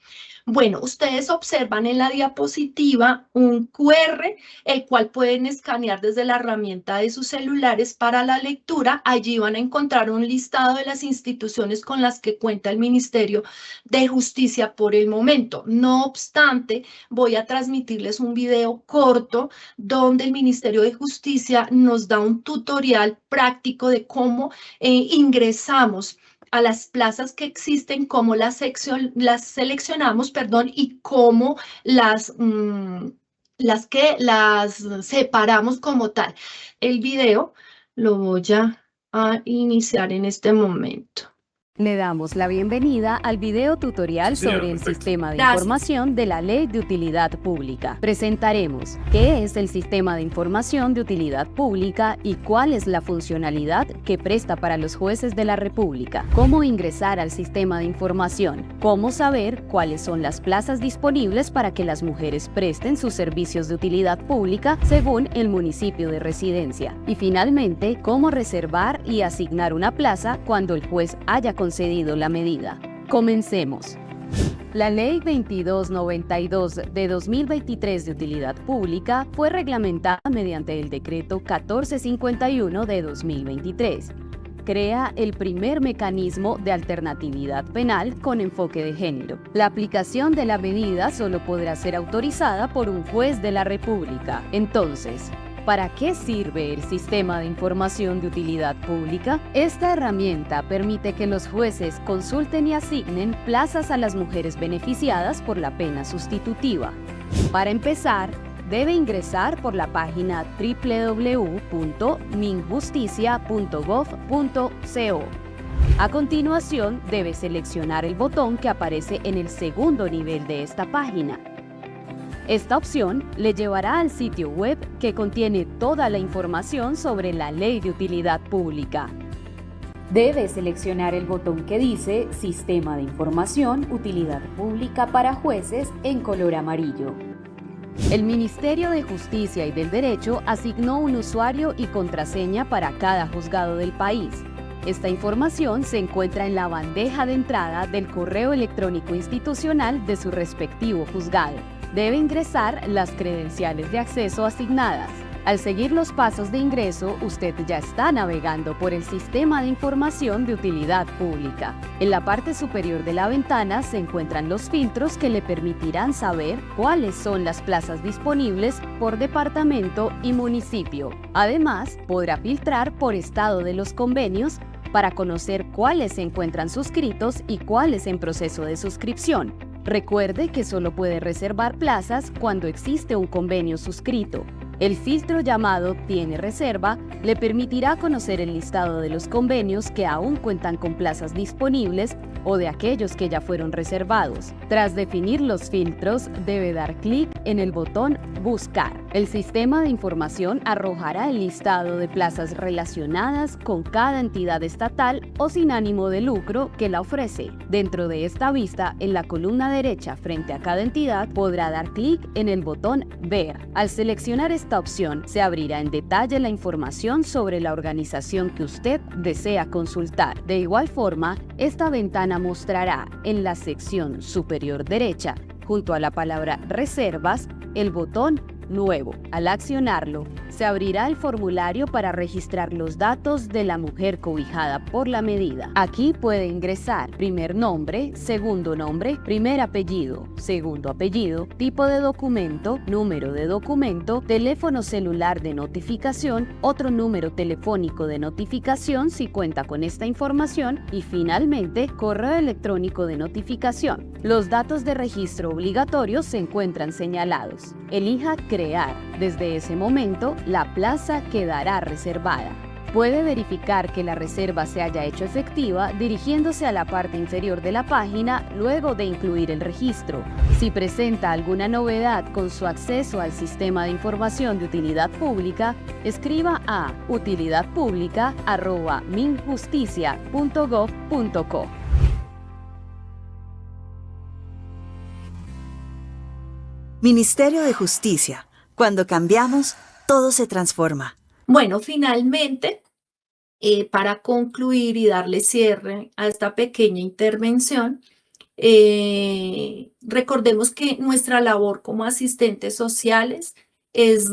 Speaker 3: Bueno, ustedes observan en la diapositiva un QR, el cual pueden escanear desde la herramienta de sus celulares para la lectura. Allí van a encontrar un listado de las instituciones con las que cuenta el Ministerio de Justicia por el momento. No obstante, voy a transmitirles un video corto donde el Ministerio de Justicia nos da un tutorial práctico de cómo ingresamos a las plazas que existen, cómo las seleccionamos, y cómo las separamos como tal. El video lo voy a iniciar en este momento.
Speaker 4: Le damos la bienvenida al video tutorial sobre el sistema de información de la Ley de Utilidad Pública. Presentaremos qué es el sistema de información de utilidad pública y cuál es la funcionalidad que presta para los jueces de la República, cómo ingresar al sistema de información, cómo saber cuáles son las plazas disponibles para que las mujeres presten sus servicios de utilidad pública según el municipio de residencia y finalmente cómo reservar y asignar una plaza cuando el juez haya concedido la medida. Comencemos. La Ley 2292 de 2023 de Utilidad Pública fue reglamentada mediante el Decreto 1451 de 2023. Crea el primer mecanismo de alternatividad penal con enfoque de género. La aplicación de la medida solo podrá ser autorizada por un juez de la República. Entonces, ¿para qué sirve el sistema de información de utilidad pública? Esta herramienta permite que los jueces consulten y asignen plazas a las mujeres beneficiadas por la pena sustitutiva. Para empezar, debe ingresar por la página www.minjusticia.gov.co. A continuación, debe seleccionar el botón que aparece en el segundo nivel de esta página. Esta opción le llevará al sitio web que contiene toda la información sobre la Ley de Utilidad Pública. Debe seleccionar el botón que dice Sistema de Información Utilidad Pública para Jueces en color amarillo. El Ministerio de Justicia y del Derecho asignó un usuario y contraseña para cada juzgado del país. Esta información se encuentra en la bandeja de entrada del correo electrónico institucional de su respectivo juzgado. Debe ingresar las credenciales de acceso asignadas. Al seguir los pasos de ingreso, usted ya está navegando por el Sistema de Información de Utilidad Pública. En la parte superior de la ventana se encuentran los filtros que le permitirán saber cuáles son las plazas disponibles por departamento y municipio. Además, podrá filtrar por estado de los convenios para conocer cuáles se encuentran suscritos y cuáles en proceso de suscripción. Recuerde que solo puede reservar plazas cuando existe un convenio suscrito. El filtro llamado Tiene reserva le permitirá conocer el listado de los convenios que aún cuentan con plazas disponibles o de aquellos que ya fueron reservados. Tras definir los filtros, debe dar clic en el botón Buscar. El sistema de información arrojará el listado de plazas relacionadas con cada entidad estatal o sin ánimo de lucro que la ofrece. Dentro de esta vista, en la columna derecha frente a cada entidad, podrá dar clic en el botón Ver. Al seleccionar esta opción, se abrirá en detalle la información sobre la organización que usted desea consultar. De igual forma, esta ventana mostrará en la sección superior derecha, junto a la palabra Reservas, el botón Nuevo. Al accionarlo, se abrirá el formulario para registrar los datos de la mujer cobijada por la medida. Aquí puede ingresar primer nombre, segundo nombre, primer apellido, segundo apellido, tipo de documento, número de documento, teléfono celular de notificación, otro número telefónico de notificación si cuenta con esta información y finalmente correo electrónico de notificación. Los datos de registro obligatorios se encuentran señalados. Elija Crear. Desde ese momento, la plaza quedará reservada. Puede verificar que la reserva se haya hecho efectiva dirigiéndose a la parte inferior de la página luego de incluir el registro. Si presenta alguna novedad con su acceso al Sistema de Información de Utilidad Pública, escriba a utilidadpublica@minjusticia.gov.co.
Speaker 5: Ministerio de Justicia. Cuando cambiamos, todo se transforma.
Speaker 3: Bueno, finalmente, para concluir y darle cierre a esta pequeña intervención, recordemos que nuestra labor como asistentes sociales es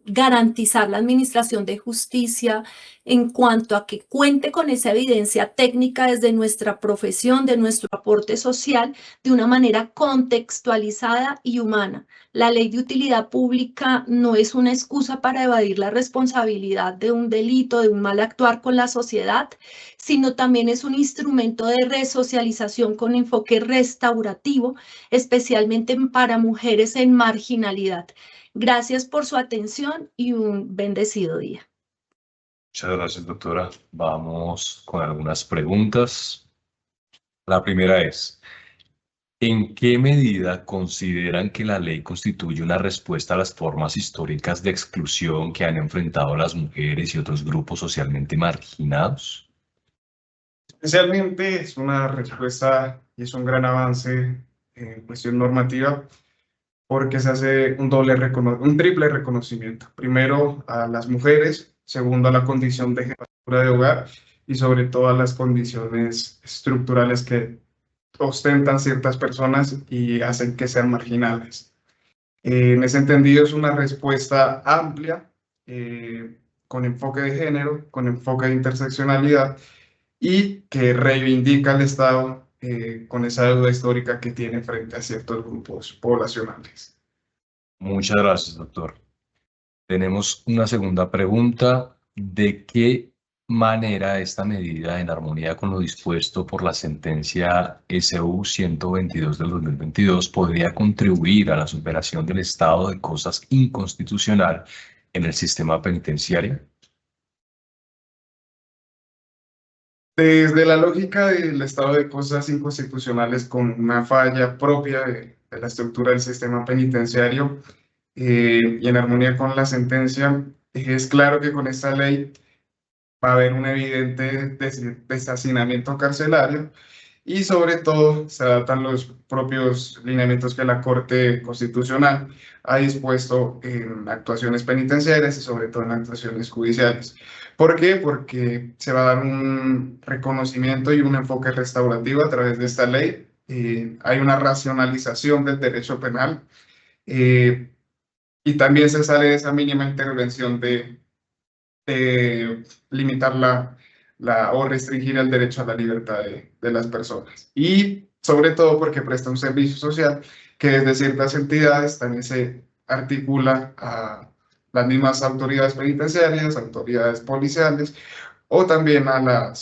Speaker 3: garantizar la administración de justicia en cuanto a que cuente con esa evidencia técnica desde nuestra profesión, de nuestro aporte social, de una manera contextualizada y humana. La ley de utilidad pública no es una excusa para evadir la responsabilidad de un delito, de un mal actuar con la sociedad, sino también es un instrumento de resocialización con enfoque restaurativo, especialmente para mujeres en marginalidad. Gracias por su atención y un bendecido día.
Speaker 1: Muchas gracias, doctora. Vamos con algunas preguntas. La primera es, ¿en qué medida consideran que la ley constituye una respuesta a las formas históricas de exclusión que han enfrentado las mujeres y otros grupos socialmente marginados?
Speaker 2: Especialmente es una respuesta y es un gran avance en cuestión normativa, porque se hace un triple reconocimiento. Primero a las mujeres, segundo a la condición de jefatura de hogar y sobre todo a las condiciones estructurales que ostentan ciertas personas y hacen que sean marginales. En ese entendido es una respuesta amplia, con enfoque de género, con enfoque de interseccionalidad y que reivindica al Estado con esa deuda histórica que tiene frente a ciertos grupos poblacionales.
Speaker 1: Muchas gracias, doctor. Tenemos una segunda pregunta. ¿De qué manera esta medida, en armonía con lo dispuesto por la sentencia SU 122 del 2022, podría contribuir a la superación del estado de cosas inconstitucional en el sistema penitenciario?
Speaker 2: Desde la lógica del estado de cosas inconstitucionales con una falla propia de la estructura del sistema penitenciario y en armonía con la sentencia, es claro que con esta ley va a haber un evidente deshacinamiento carcelario y sobre todo se adaptan los propios lineamientos que la Corte Constitucional ha dispuesto en actuaciones penitenciarias y sobre todo en actuaciones judiciales. ¿Por qué? Porque se va a dar un reconocimiento y un enfoque restaurativo a través de esta ley. Hay una racionalización del derecho penal y también se sale de esa mínima intervención de limitar o restringir el derecho a la libertad de las personas. Y sobre todo porque presta un servicio social que desde ciertas entidades también se articula a las mismas autoridades penitenciarias, autoridades policiales o también a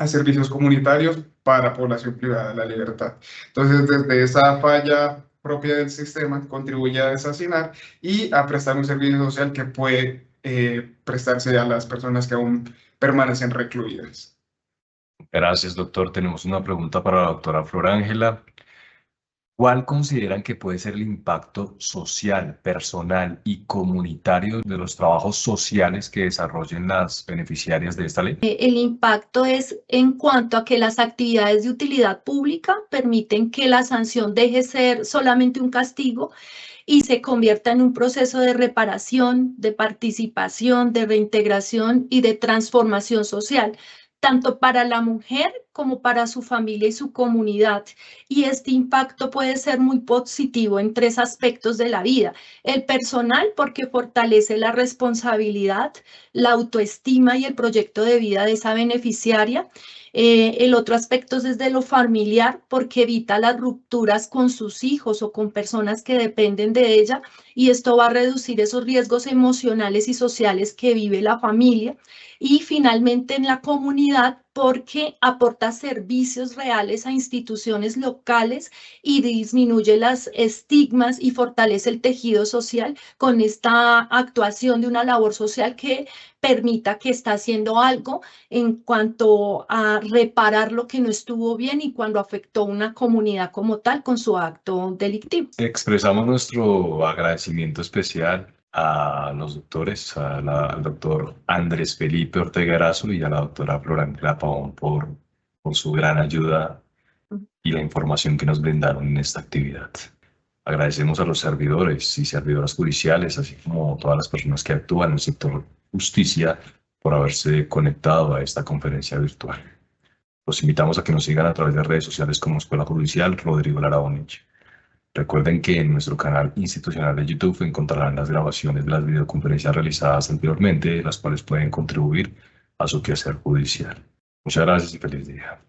Speaker 2: servicios comunitarios para población privada de la libertad. Entonces, desde esa falla propia del sistema, contribuye a deshacinar y a prestar un servicio social que puede prestarse a las personas que aún permanecen recluidas.
Speaker 1: Gracias, doctor. Tenemos una pregunta para la doctora Flor Ángela. ¿Cuál consideran que puede ser el impacto social, personal y comunitario de los trabajos sociales que desarrollen las beneficiarias de esta ley?
Speaker 3: El impacto es en cuanto a que las actividades de utilidad pública permiten que la sanción deje de ser solamente un castigo y se convierta en un proceso de reparación, de participación, de reintegración y de transformación social, tanto para la mujer como para su familia y su comunidad. Y este impacto puede ser muy positivo en 3 aspectos de la vida. El personal, porque fortalece la responsabilidad, la autoestima y el proyecto de vida de esa beneficiaria. El otro aspecto es desde lo familiar, porque evita las rupturas con sus hijos o con personas que dependen de ella, y esto va a reducir esos riesgos emocionales y sociales que vive la familia. Y finalmente en la comunidad, porque aporta servicios reales a instituciones locales y disminuye los estigmas y fortalece el tejido social con esta actuación de una labor social que permita que está haciendo algo en cuanto a reparar lo que no estuvo bien y cuando afectó una comunidad como tal con su acto delictivo.
Speaker 1: Expresamos nuestro agradecimiento especial a los doctores, al doctor Andrés Felipe Ortega Erazo y a la doctora Flor Ángela Pavón por su gran ayuda y la información que nos brindaron en esta actividad. Agradecemos a los servidores y servidoras judiciales, así como todas las personas que actúan en el sector justicia, por haberse conectado a esta conferencia virtual. Los invitamos a que nos sigan a través de redes sociales como Escuela Judicial Rodrigo Lara Bonilla. Recuerden que en nuestro canal institucional de YouTube encontrarán las grabaciones de las videoconferencias realizadas anteriormente, las cuales pueden contribuir a su quehacer judicial. Muchas gracias y feliz día.